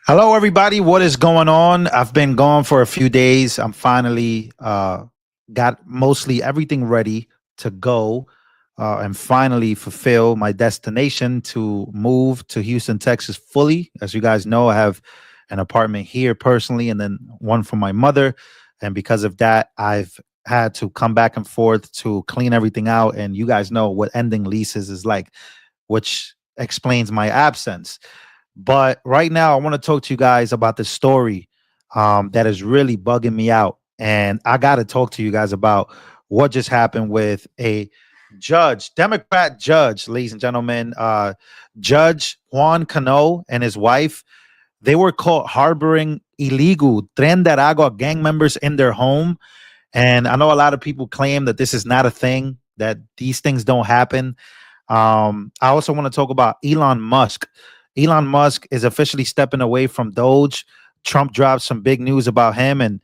Hello, everybody. What is going on? I've been gone for a few days. I'm finally got mostly everything ready to go and finally fulfill my destination to move to Houston, Texas fully. As you guys know, I have an apartment here personally and then one for my mother. And because of that, I've had to come back and forth to clean everything out. And you guys know what ending leases is like, which explains my absence. But right now, I want to talk to you guys about the story that is really bugging me out. And I got to talk to you guys about what just happened with a judge, Democrat judge, ladies and gentlemen. Judge Juan Cano and his wife, they were caught harboring illegal Tren de Aragua gang members in their home. And I know a lot of people claim that this is not a thing, that these things don't happen. I also want to talk about Elon Musk. Elon Musk is officially stepping away from DOGE. Trump dropped some big news about him. And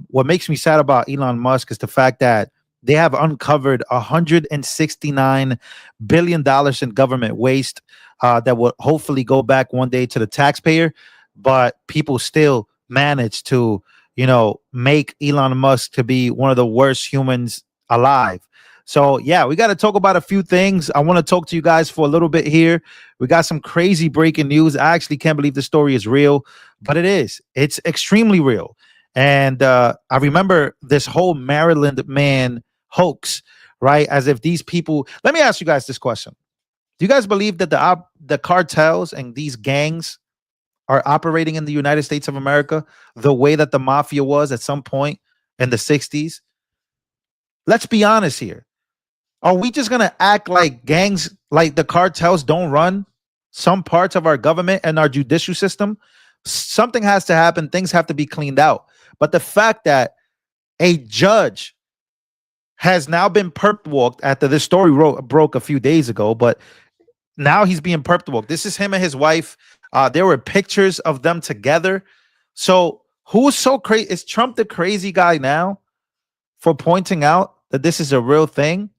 what makes me sad about Elon Musk is the fact that they have uncovered $169 billion in government waste that will hopefully go back one day to the taxpayer. But people still manage to, make Elon Musk to be one of the worst humans alive. So, yeah, we got to talk about a few things. I want to talk to you guys for a little bit here. We got some crazy breaking news. I actually can't believe the story is real, but it is. It's extremely real. And I remember this whole Maryland man hoax, right? As if these people. Let me ask you guys this question. Do you guys believe that the cartels and these gangs are operating in the United States of America the way that the mafia was at some point in the 60s? Let's be honest here. Are we just going to act like gangs, like the cartels don't run some parts of our government and our judicial system? Something has to happen. Things have to be cleaned out. But the fact that a judge has now been perp walked after this story broke a few days ago, but now he's being perp walked. This is him and his wife. There were pictures of them together. So who's so crazy? Is Trump the crazy guy now for pointing out that this is a real thing?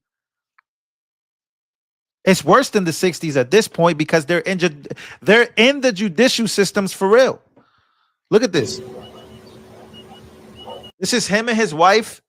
It's worse than the 60s at this point because they're in the judicial systems for real. Look at this. This is him and his wife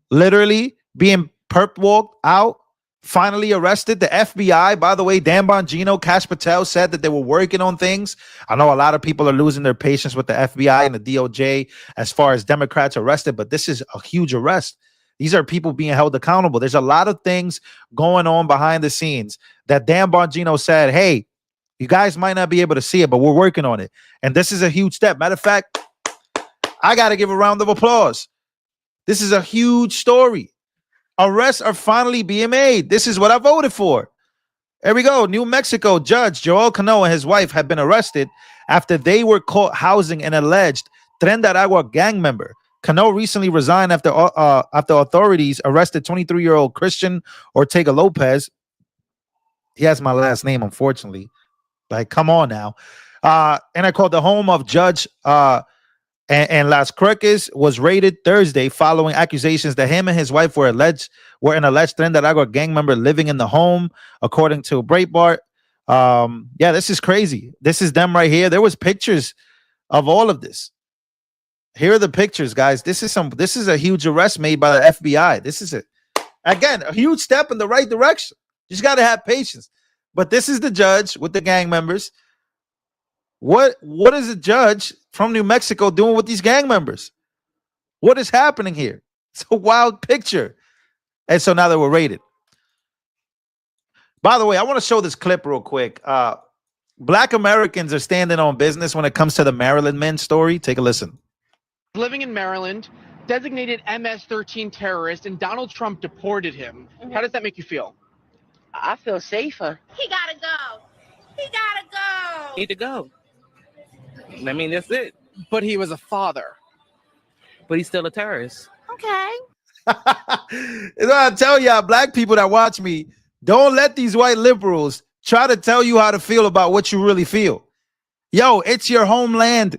literally being perp walked out, finally arrested. The FBI, by the way, Dan Bongino, Kash Patel said that they were working on things. I know a lot of people are losing their patience with the FBI and the DOJ as far as Democrats arrested, but this is a huge arrest. These are people being held accountable. There's a lot of things going on behind the scenes that Dan Bongino said, hey, you guys might not be able to see it, but we're working on it. And this is a huge step. Matter of fact, I got to give a round of applause. This is a huge story. Arrests are finally being made. This is what I voted for. There we go. New Mexico judge Joel Cano and his wife have been arrested after they were caught housing an alleged Tren de Aragua gang member. Cano recently resigned after authorities arrested 23-year-old Christian Ortega Lopez. He has my last name, unfortunately. Like, come on now. And I called the home of Judge and Las Cruces was raided Thursday following accusations that him and his wife were an alleged Tren de Aragua gang member living in the home, according to Breitbart. Yeah, this is crazy. This is them right here. There was pictures of all of this. Here are the pictures, guys. This is a huge arrest made by the FBI. This is again a huge step in the right direction. You just got to have patience. But this is the judge with the gang members. What is a judge from New Mexico doing with these gang members? What is happening here? It's a wild picture. And so now they were raided. By the way, I want to show this clip real quick. Black Americans are standing on business when it comes to the Maryland men story. Take a listen. Living in Maryland, designated MS-13 terrorist, and Donald Trump deported him. How does that make you feel? I feel safer. He gotta go. He gotta go. Need to go. I mean, that's it. But he was a father. But he's still a terrorist. Okay. That's what I tell y'all, black people that watch me, don't let these white liberals try to tell you how to feel about what you really feel. Yo, it's your homeland.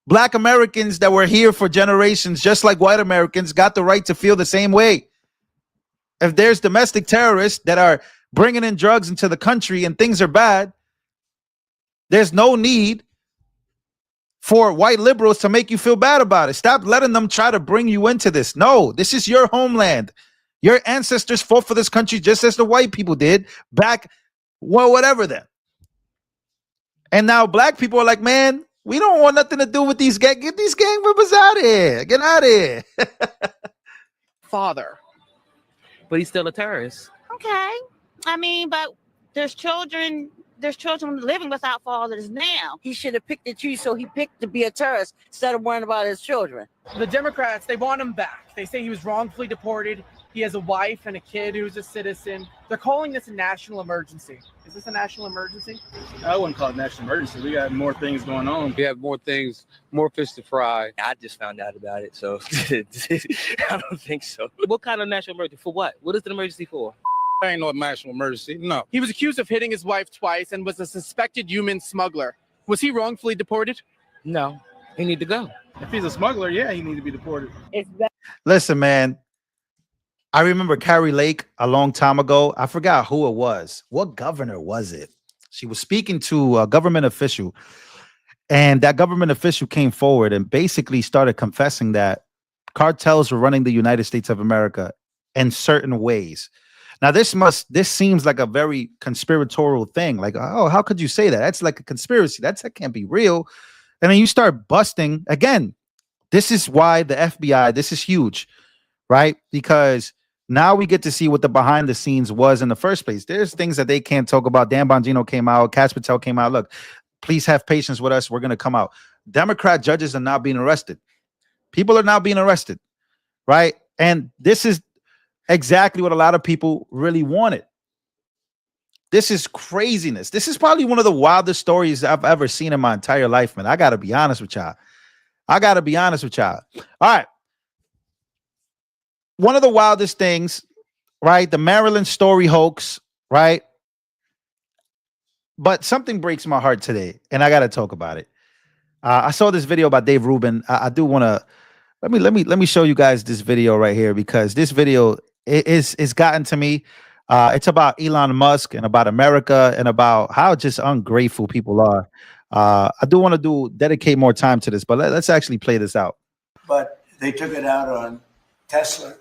Black Americans that were here for generations, just like white Americans, got the right to feel the same way. If there's domestic terrorists that are bringing in drugs into the country and things are bad, there's no need for white liberals to make you feel bad about it. Stop letting them try to bring you into this. No, this is your homeland. Your ancestors fought for this country just as the white people did back, well, whatever then. And now black people are like, man, we don't want nothing to do with these get these gang members out of here. Get out of here. Father. But he's still a terrorist. Okay. I mean, but there's children living without fathers now. He should have picked and choose, so he picked to be a terrorist instead of worrying about his children. The Democrats, they want him back. They say he was wrongfully deported. He has a wife and a kid who's a citizen. They're calling this a national emergency. Is this a national emergency? I wouldn't call it national emergency. We got more things going on. We have more things, more fish to fry. I just found out about it, so I don't think so. What kind of national emergency? For what? What is the emergency for? Ain't no national emergency. No. He was accused of hitting his wife twice and was a suspected human smuggler. Was he wrongfully deported? No. He need to go. If he's a smuggler, yeah, he needs to be deported. Listen, man. I remember Carrie Lake a long time ago. I forgot who it was. What governor was it? She was speaking to a government official, and that government official came forward and basically started confessing that cartels were running the United States of America in certain ways. Now, this seems like a very conspiratorial thing. Like, oh, how could you say that? That's like a conspiracy. That can't be real. And then you start busting again. This is why the FBI, this is huge, right? Because now we get to see what the behind the scenes was in the first place. There's things that they can't talk about. Dan Bongino came out. Cash Patel came out. Look, please have patience with us. We're going to come out. Democrat judges are not being arrested. People are not being arrested, right? And this is exactly what a lot of people really wanted. This is craziness. This is probably one of the wildest stories I've ever seen in my entire life, man. I got to be honest with y'all. All right. One of the wildest things, right? The Maryland story hoax, right? But something breaks my heart today, and I got to talk about it. I saw this video by Dave Rubin. I do want to let me show you guys this video right here, because this video is gotten to me. It's about Elon Musk and about America and about how just ungrateful people are. I do want to dedicate more time to this, but let's actually play this out. But they took it out on Tesla.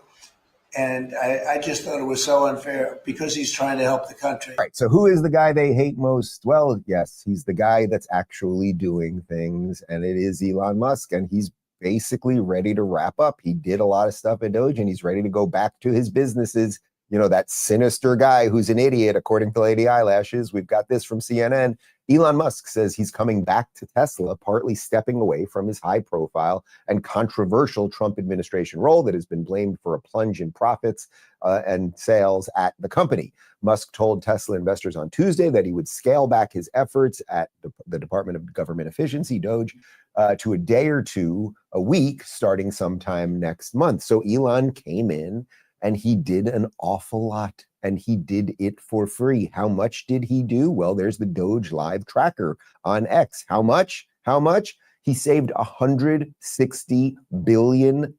And I just thought it was so unfair because he's trying to help the country. Right. So who is the guy they hate most? Well, yes, he's the guy that's actually doing things. And it is Elon Musk. And he's basically ready to wrap up. He did a lot of stuff at DOGE and he's ready to go back to his businesses. You know, that sinister guy who's an idiot, according to Lady Eyelashes. We've got this from CNN. Elon Musk says he's coming back to Tesla, partly stepping away from his high-profile and controversial Trump administration role that has been blamed for a plunge in profits and sales at the company. Musk told Tesla investors on Tuesday that he would scale back his efforts at the Department of Government Efficiency, DOGE, to a day or two a week, starting sometime next month. So Elon came in and he did an awful lot. And he did it for free. How much did he do? Well, there's the Doge Live tracker on X. How much? He saved $160 billion,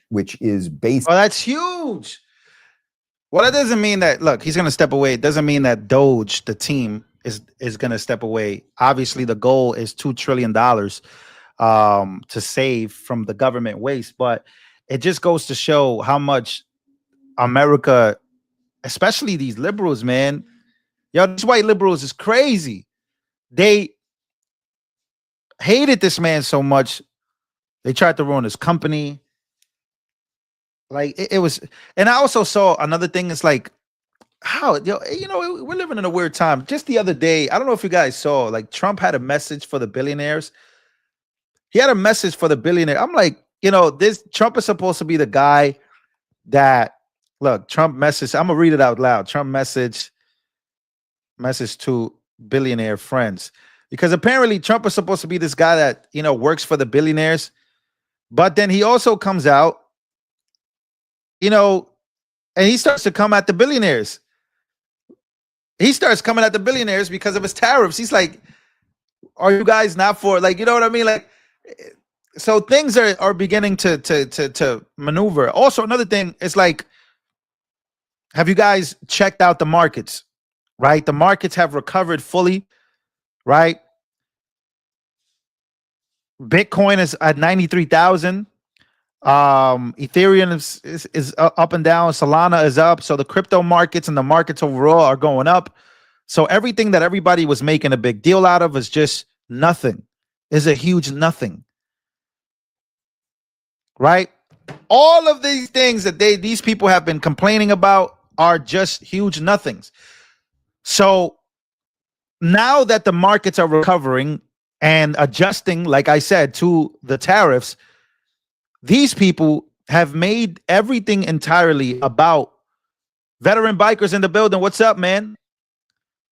which is basically... Oh, that's huge. Well, that doesn't mean that, look, he's going to step away. It doesn't mean that Doge, the team, is going to step away. Obviously, the goal is $2 trillion to save from the government waste. But it just goes to show how much America, especially these liberals, man. Yo, these white liberals is crazy. They hated this man so much. They tried to ruin his company. Like it was, and I also saw another thing. It's like, how, you know, we're living in a weird time. Just the other day, I don't know if you guys saw, like Trump had a message for the billionaires. He had a message for the billionaire. I'm like, you know, this Trump is supposed to be the guy that, look, Trump message, I'm gonna read it out loud. Trump message to billionaire friends. Because apparently Trump is supposed to be this guy that, you know, works for the billionaires. But then he also comes out, you know, and he starts to come at the billionaires. He starts coming at the billionaires because of his tariffs. He's like, are you guys not for, like, you know what I mean? Like, so things are beginning to maneuver. Also, another thing is like, have you guys checked out the markets? Right? The markets have recovered fully, right? Bitcoin is at 93,000. Ethereum is up and down. Solana is up. So the crypto markets and the markets overall are going up. So everything that everybody was making a big deal out of is just nothing. Is a huge nothing. Right? All of these things that these people have been complaining about are just huge nothings. So now that the markets are recovering and adjusting, like I said, to the tariffs, these people have made everything entirely about veteran bikers in the building. What's up, man?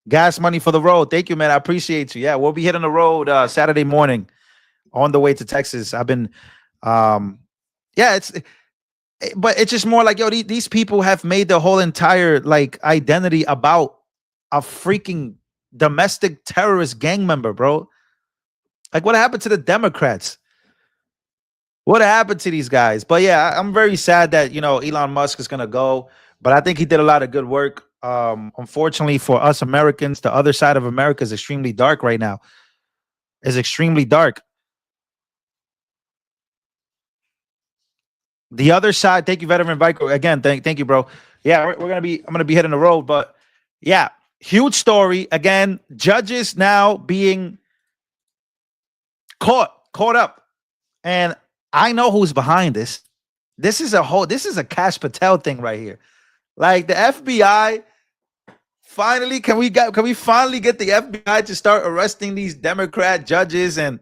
Gas money for the road. Thank you, man. I appreciate you. Yeah, we'll be hitting the road Saturday morning on the way to Texas. I've been, but it's just more like, yo, these people have made the whole entire like identity about a freaking domestic terrorist gang member, bro. Like, what happened to the Democrats? What happened to these guys? But yeah, I'm very sad that, Elon Musk is going to go, but I think he did a lot of good work. Unfortunately for us Americans, the other side of America is extremely dark right now. It's extremely dark. The other side, thank you, Veteran Vico. Again, thank you, bro. Yeah, I'm going to be hitting the road, but yeah, huge story. Again, judges now being caught up. And I know who's behind this. This is a Kash Patel thing right here. Like the FBI finally, can we finally get the FBI to start arresting these Democrat judges? And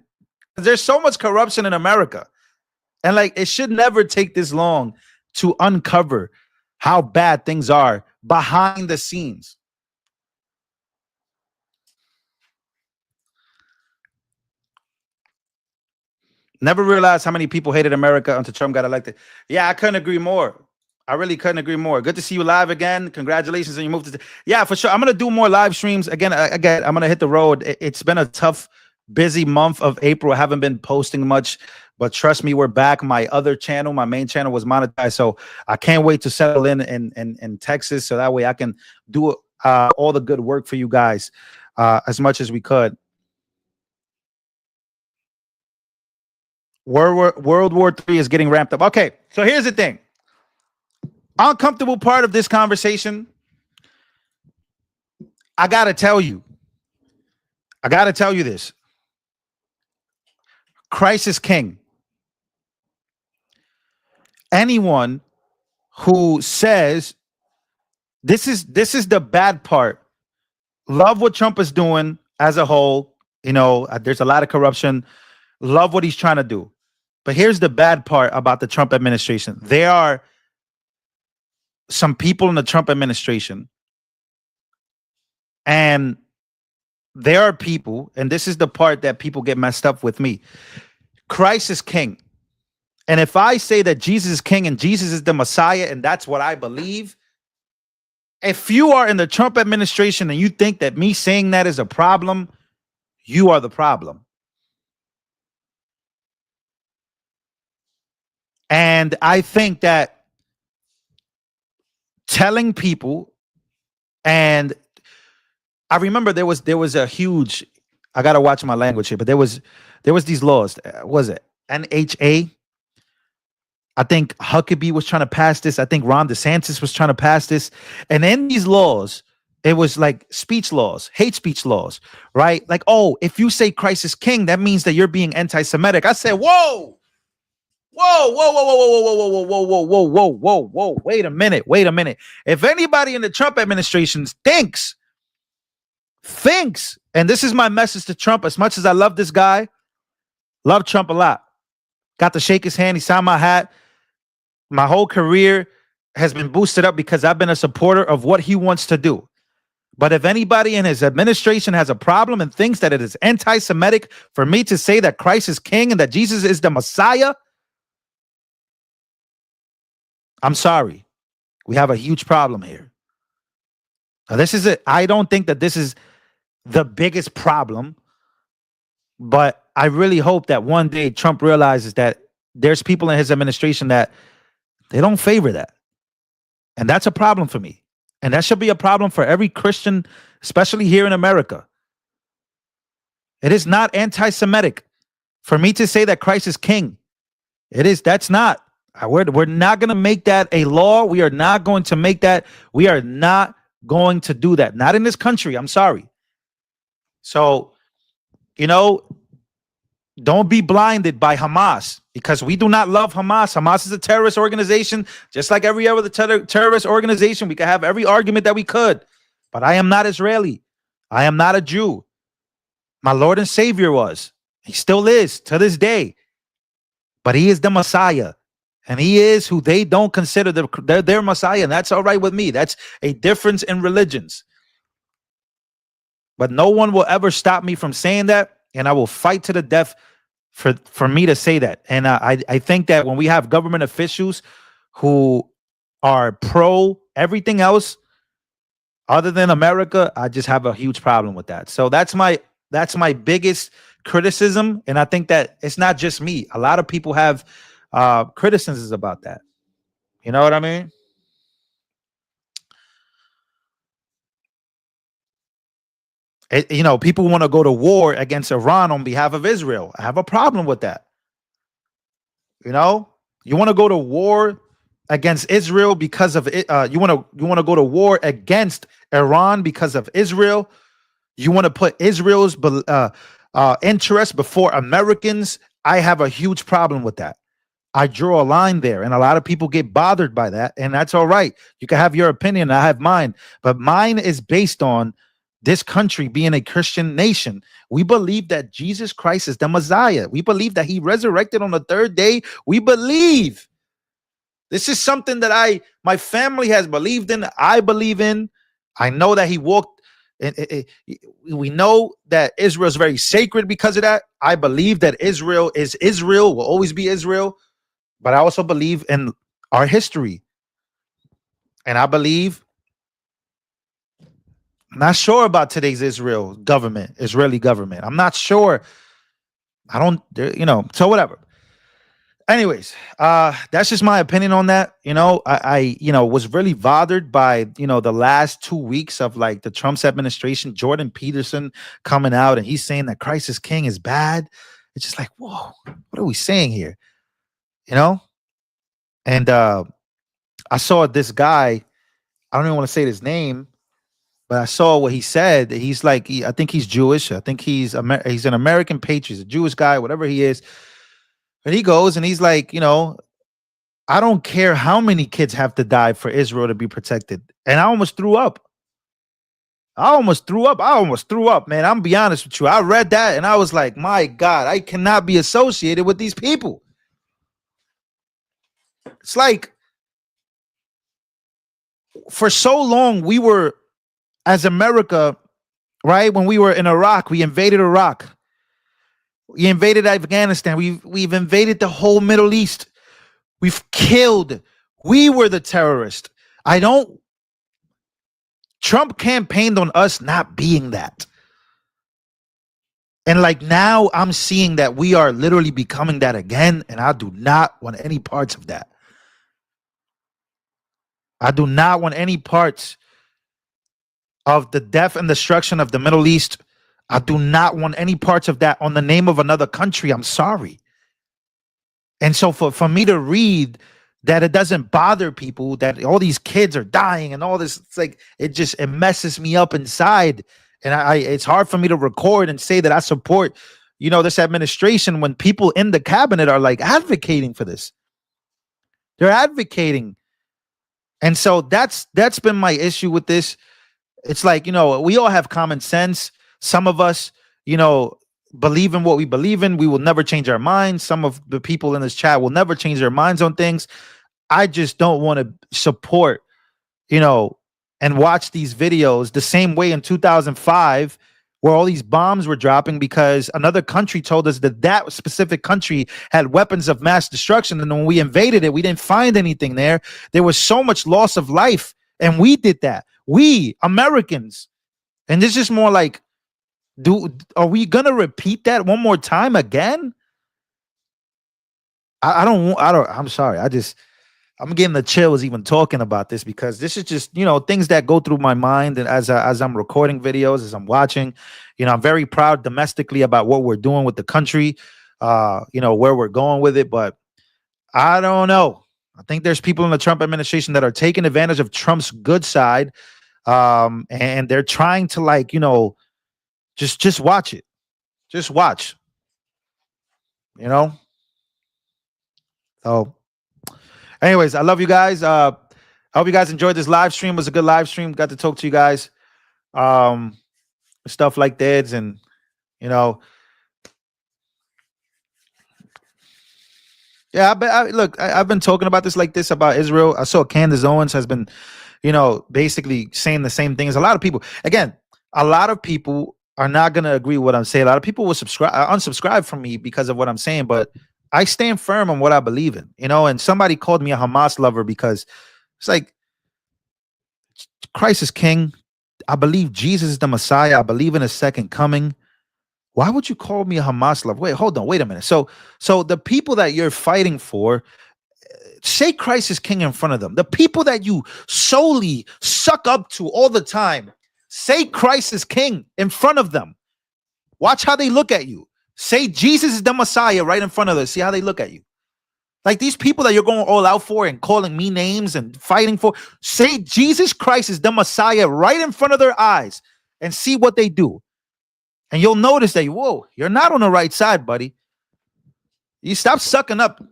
there's so much corruption in America. And like, it should never take this long to uncover how bad things are behind the scenes. Never realized how many people hated America until Trump got elected. Yeah, I couldn't agree more. I really couldn't agree more. Good to see you live again. Congratulations on your move to. Yeah, for sure. I'm going to do more live streams. Again, I'm going to hit the road. It's been a tough, busy month of April. I haven't been posting much, but trust me, we're back. My other channel, my main channel was monetized. So I can't wait to settle in Texas. So that way I can do all the good work for you guys as much as we could. World War III is getting ramped up. Okay, so here's the thing. Uncomfortable part of this conversation. I gotta tell you this. Christ is king. Anyone who says this is the bad part. Love what Trump is doing as a whole. There's a lot of corruption. Love what he's trying to do. But here's the bad part about the Trump administration. There are some people in the Trump administration, and there are people, and this is the part that people get messed up with me. Christ is king. And if I say that Jesus is king and Jesus is the Messiah, and that's what I believe, if you are in the Trump administration and you think that me saying that is a problem, you are the problem. And I think that telling people, and I remember there was a huge, I gotta watch my language here, but there was these laws. Was it NHA? I think Huckabee was trying to pass this. I think Ron DeSantis was trying to pass this. And in these laws, it was like speech laws, hate speech laws, right? Like, oh, if you say Christ is king, that means that you're being anti-Semitic. I said, whoa. Wait a minute. If anybody in the Trump administration thinks, and this is my message to Trump, as much as I love this guy, love Trump a lot. Got to shake his hand. He signed my hat. My whole career has been boosted up because I've been a supporter of what he wants to do. But if anybody in his administration has a problem and thinks that it is anti-Semitic for me to say that Christ is king and that Jesus is the Messiah, I'm sorry. We have a huge problem here. Now, this is it. I don't think that this is the biggest problem, but I really hope that one day Trump realizes that there's people in his administration that they don't favor that. And that's a problem for me. And that should be a problem for every Christian, especially here in America. It is not anti-Semitic For me to say that Christ is king, that's not. We're not going to make that a law. We are not going to make that. We are not going to do that. Not in this country. I'm sorry. So, don't be blinded by Hamas, because we do not love Hamas. Hamas is a terrorist organization, just like every other terrorist organization. We could have every argument that we could, but I am not Israeli. I am not a Jew. My Lord and Savior was. He still is to this day. But he is the Messiah. And he is who they don't consider their Messiah. And that's all right with me. That's a difference in religions. But no one will ever stop me from saying that. And I will fight to the death for me to say that. And I think that when we have government officials who are pro everything else other than America, I just have a huge problem with that. So that's my biggest criticism. And I think that it's not just me. A lot of people have criticisms about that. You know what I mean? People want to go to war against Iran on behalf of Israel. I have a problem with that. You want to go to war against Israel because of it. You want to go to war against Iran because of Israel. You want to put Israel's interests before Americans. I have a huge problem with that. I draw a line there, and a lot of people get bothered by that, and that's all right. You can have your opinion, I have mine, but mine is based on this country being a Christian nation. We believe that Jesus Christ is the Messiah. We believe that he resurrected on the third day. We believe. This is something that my family has believed in. I believe in. I know that he walked. We know that Israel is very sacred because of that. I believe that Israel is Israel, will always be Israel. But I also believe in our history. And I believe, I'm not sure about today's Israeli government. I'm not sure. So whatever. Anyways, that's just my opinion on that. I was really bothered by, the last 2 weeks of like the Trump's administration, Jordan Peterson coming out and he's saying that Christ is king is bad. It's just like, whoa, what are we saying here? And I saw this guy, I don't even want to say his name, but I saw what he said. He's like, I think he's Jewish. I think he's an American patriot, a Jewish guy, whatever he is. And he goes and he's like, I don't care how many kids have to die for Israel to be protected. And I almost threw up. I almost threw up, man. I'm gonna be honest with you. I read that and I was like, my God, I cannot be associated with these people. It's like, for so long, we were, as America, right? When we were in Iraq, we invaded Iraq. We invaded Afghanistan. We've invaded the whole Middle East. We've killed. We were the terrorists. Trump campaigned on us not being that. And like now I'm seeing that we are literally becoming that again. And I do not want any parts of that. I do not want any parts of the death and destruction of the Middle East. I do not want any parts of that on the name of another country. I'm sorry. And so for me to read that it doesn't bother people, that all these kids are dying and all this, it's like, it messes me up inside. And it's hard for me to record and say that I support, this administration when people in the cabinet are like advocating for this. They're advocating. And so that's been my issue with this. It's like, we all have common sense. Some of us, believe in what we believe in. We will never change our minds. Some of the people in this chat will never change their minds on things. I just don't want to support, and watch these videos the same way in 2005, where all these bombs were dropping because another country told us that specific country had weapons of mass destruction. And when we invaded it, we didn't find anything there. There was so much loss of life. And we did that. We Americans. And this is more like, are we going to repeat that one more time again? I'm sorry. I'm getting the chills even talking about this, because this is just, things that go through my mind. And as I'm recording videos, as I'm watching, I'm very proud domestically about what we're doing with the country. where we're going with it, but I don't know. I think there's people in the Trump administration that are taking advantage of Trump's good side, and they're trying to just watch it. Just watch. So anyways, I love you guys. I hope you guys enjoyed this live stream. It was a good live stream. Got to talk to you guys. Stuff like that, and yeah, I've been talking about this about Israel. I saw Candace Owens has been, basically saying the same thing as a lot of people. Again, a lot of people are not going to agree with what I'm saying. A lot of people will unsubscribe from me because of what I'm saying, but I stand firm on what I believe in, and somebody called me a Hamas lover because it's like, Christ is king. I believe Jesus is the Messiah. I believe in his second coming. Why would you call me a Hamas lover? Wait, hold on. Wait a minute. So the people that you're fighting for, say Christ is king in front of them. The people that you solely suck up to all the time, say Christ is king in front of them. Watch how they look at you. Say Jesus is the Messiah right in front of them. See how they look at you. Like these people that you're going all out for and calling me names and fighting for, say Jesus Christ is the Messiah right in front of their eyes and see what they do. And you'll notice that, whoa, you're not on the right side, buddy. You stop sucking up.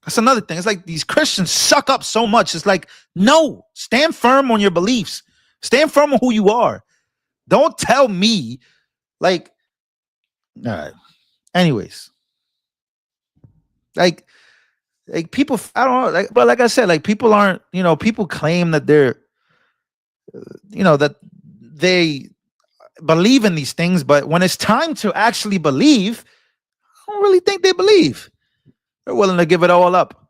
That's another thing. It's like these Christians suck up so much. It's like, no, stand firm on your beliefs. Stand firm on who you are. Don't tell me, all right. Anyways, like people, I don't know, but like I said, people aren't, people claim that they're, that they believe in these things, but when it's time to actually believe, I don't really think they believe. They're willing to give it all up,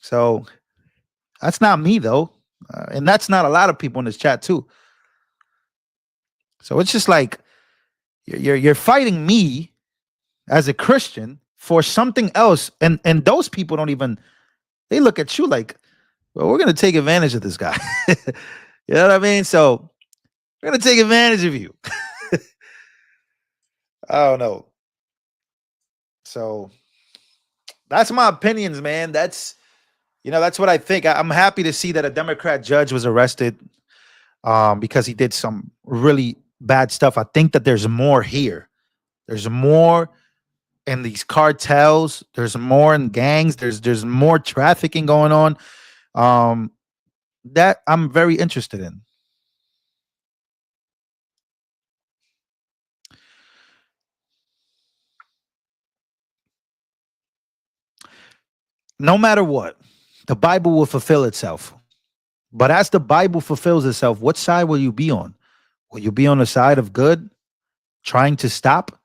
so that's not me though, and that's not a lot of people in this chat too. So it's just like you're fighting me as a Christian for something else, and those people don't even, they look at you like, well, we're gonna take advantage of this guy. You know what I mean? So we're gonna take advantage of you. I don't know. So that's my opinions, man. That's what I think. I'm happy to see that a Democrat judge was arrested because he did some really bad stuff. I think that there's more here. There's more in these cartels. There's more in gangs. There's more trafficking going on that I'm very interested in. No matter what, the Bible will fulfill itself. But as the Bible fulfills itself, what side will you be on? Will you be on the side of good, trying to stop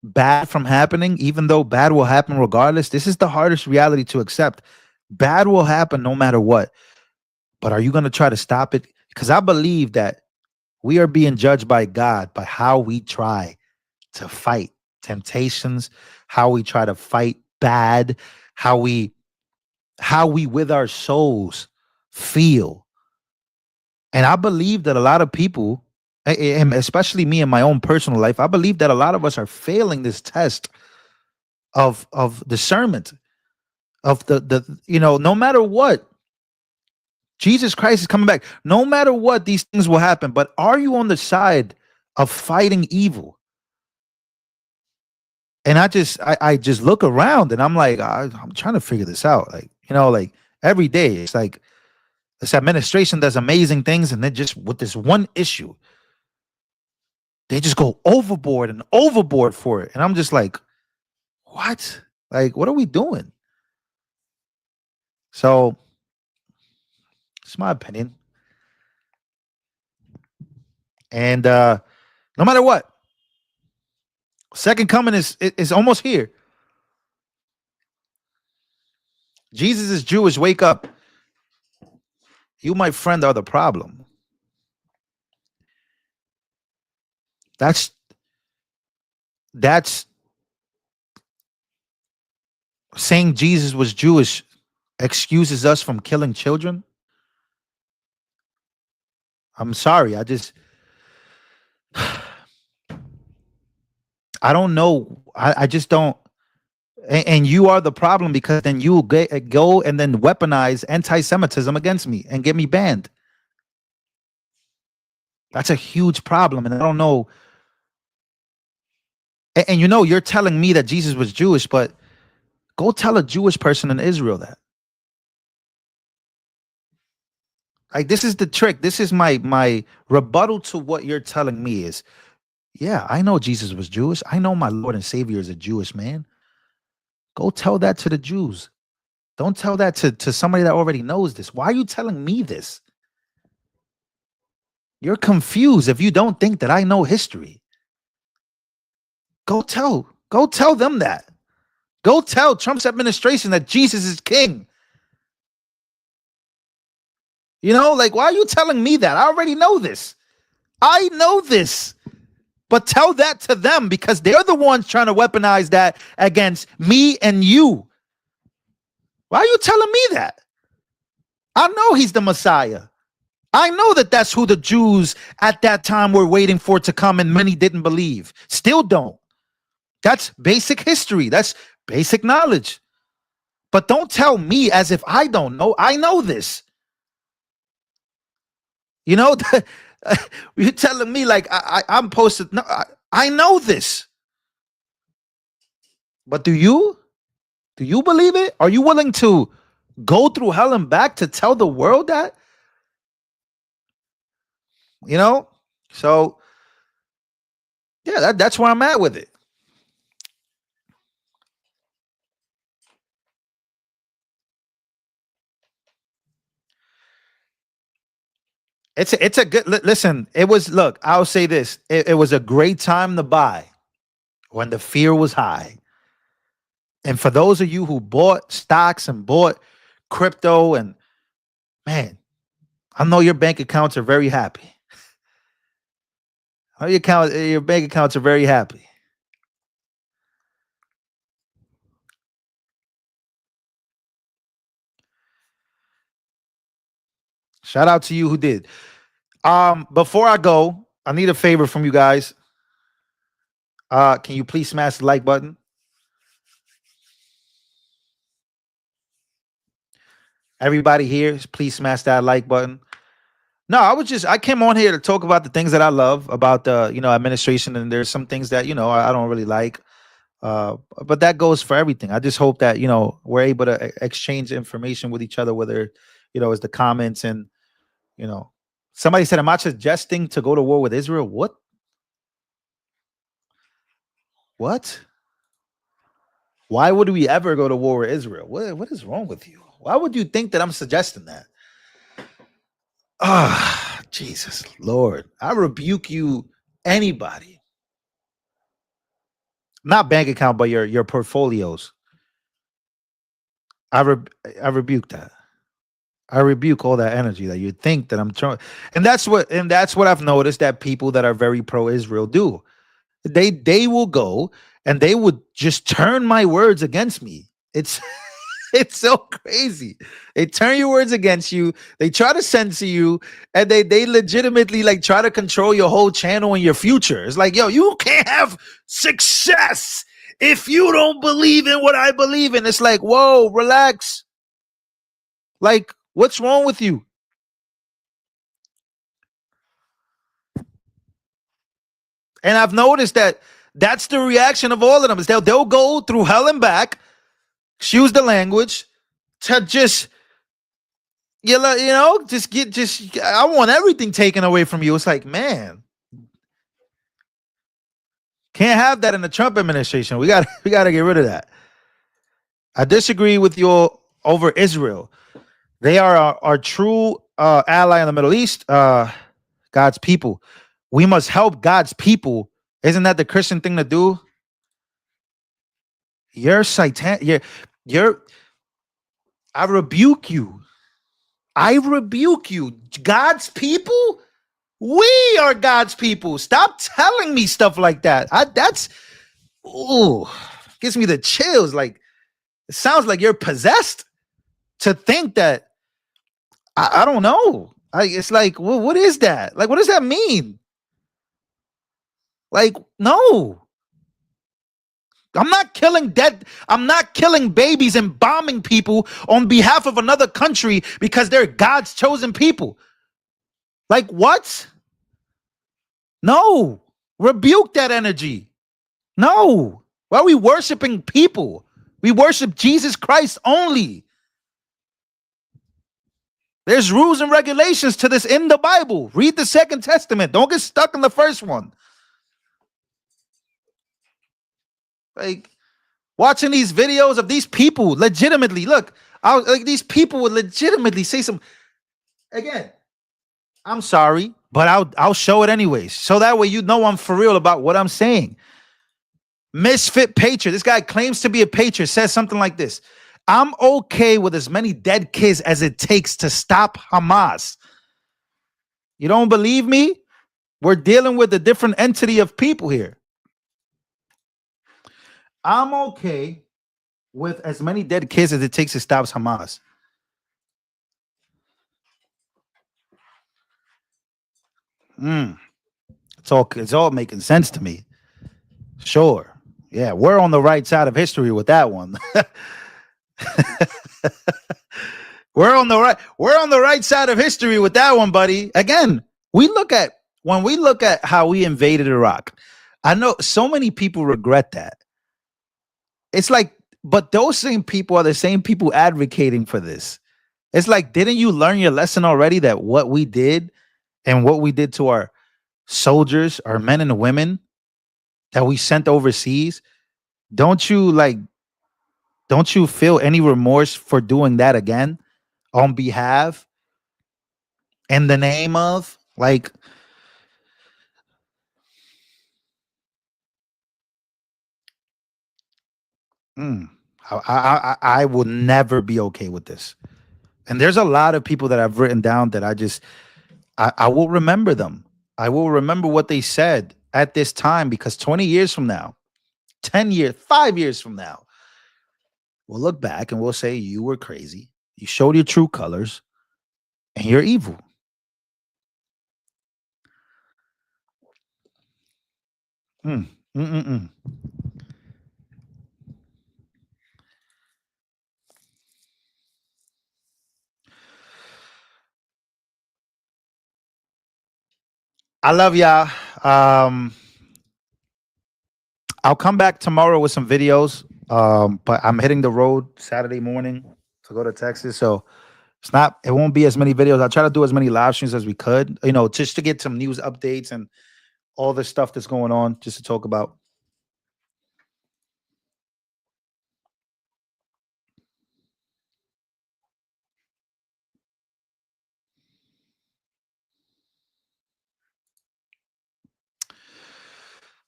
bad from happening, even though bad will happen regardless? This is the hardest reality to accept. Bad will happen no matter what. But are you going to try to stop it? Because I believe that we are being judged by God by how we try to fight temptations, how we try to fight bad, how we with our souls feel. And I believe that a lot of people, and especially me in my own personal life, I believe that a lot of us are failing this test of discernment, of the no matter what, Jesus Christ is coming back. No matter what, these things will happen. But are you on the side of fighting evil? And I just look around and I'm like, I'm trying to figure this out. Like every day, it's like this administration does amazing things, and then just with this one issue, they just go overboard and overboard for it. And I'm just like, what? Like, what are we doing? So it's my opinion. And no matter what, second coming is almost here. Jesus is Jewish. Wake up. You, my friend, are the problem. That's saying Jesus was Jewish excuses us from killing children. I'm sorry. I don't know. I just don't. And you are the problem, because then you go and then weaponize anti-Semitism against me and get me banned. That's a huge problem. And I don't know. And you know, you're telling me that Jesus was Jewish, but go tell a Jewish person in Israel that. Like, this is the trick. This is my rebuttal to what you're telling me is, yeah, I know Jesus was Jewish. I know my Lord and Savior is a Jewish man. Go tell that to the Jews. Don't tell that to somebody that already knows this. Why are you telling me this? You're confused if you don't think that I know history. Go tell them that. Go tell Trump's administration that Jesus is king. You know, like, why are you telling me that? I already know this. I know this. But tell that to them, because they're the ones trying to weaponize that against me and you. Why are you telling me that? I know he's the Messiah. I know that that's who the Jews at that time were waiting for to come, and many didn't believe. Still don't. That's basic history. That's basic knowledge. But don't tell me as if I don't know. I know this. You know, you're telling me like I'm posted. No, I know this. But do you? Do you believe it? Are you willing to go through hell and back to tell the world that? You know? So, yeah, that's where I'm at with it. It's a good, listen, it was, look, I'll say this. It was a great time to buy when the fear was high. And for those of you who bought stocks and bought crypto, and man, I know your bank accounts are very happy. I know your bank accounts are very happy. Shout out to you who did. Before I go, I need a favor from you guys. Can you please smash the like button? Everybody here, please smash that like button. No, I came on here to talk about the things that I love about the, administration, and there's some things that, I don't really like. But that goes for everything. I just hope that, we're able to exchange information with each other, whether, it's the comments and, somebody said, am I suggesting to go to war with Israel? What? What? Why would we ever go to war with Israel? What is wrong with you? Why would you think that I'm suggesting that? Ah, Jesus, Lord. I rebuke you, anybody. Not bank account, but your portfolios. I rebuke that. I rebuke all that energy that you think that I'm trying. And that's what I've noticed that people that are very pro-Israel do. They will go and they would just turn my words against me. It's so crazy. They turn your words against you. They try to censor you, and they legitimately like try to control your whole channel and your future. It's like, yo, you can't have success if you don't believe in what I believe in. It's like, whoa, relax. Like, what's wrong with you? And I've noticed that that's the reaction of all of them. Is they'll go through hell and back, excuse the language, to just, I want everything taken away from you. It's like, man, can't have that in the Trump administration. We got to get rid of that. I disagree with you over Israel. They are our true ally in the Middle East, God's people. We must help God's people. Isn't that the Christian thing to do? You're Satan. I rebuke you. I rebuke you. God's people? We are God's people. Stop telling me stuff like that. Gives me the chills. Like, it sounds like you're possessed to think that. I don't know. It's like, well, what is that? Like, what does that mean? Like, no. I'm not killing babies and bombing people on behalf of another country because they're God's chosen people. Like what? No. Rebuke that energy. No. Why are we worshiping people? We worship Jesus Christ only. There's rules and regulations to this in the Bible. Read the Second Testament. Don't get stuck in the first one. Like watching these videos of these people legitimately, look, these people would legitimately say some, again, I'm sorry, but I'll show it anyways. So that way you know I'm for real about what I'm saying. Misfit patriot. This guy claims to be a patriot, says something like this. I'm okay with as many dead kids as it takes to stop Hamas. You don't believe me? We're dealing with a different entity of people here. I'm okay with as many dead kids as it takes to stop Hamas. It's all making sense to me. Sure. Yeah, we're on the right side of history with that one. We're on the right side of history with that one, buddy. Again, when we look at how we invaded Iraq, I know so many people regret that. It's like, but those same people are the same people advocating for this. It's like, didn't you learn your lesson already that what we did and what we did to our soldiers, our men and women that we sent overseas? Don't you feel any remorse for doing that again on behalf, in the name of, like, I will never be okay with this. And there's a lot of people that I've written down that I will remember them. I will remember what they said at this time, because 20 years from now, 10 years, 5 years from now, we'll look back and we'll say, you were crazy. You showed your true colors and you're evil. I love y'all. I'll come back tomorrow with some videos. But I'm hitting the road Saturday morning to go to Texas. So it won't be as many videos. I'll try to do as many live streams as we could, just to get some news updates and all the stuff that's going on, just to talk about.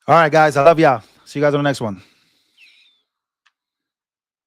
All right, guys. I love y'all. See you guys on the next one.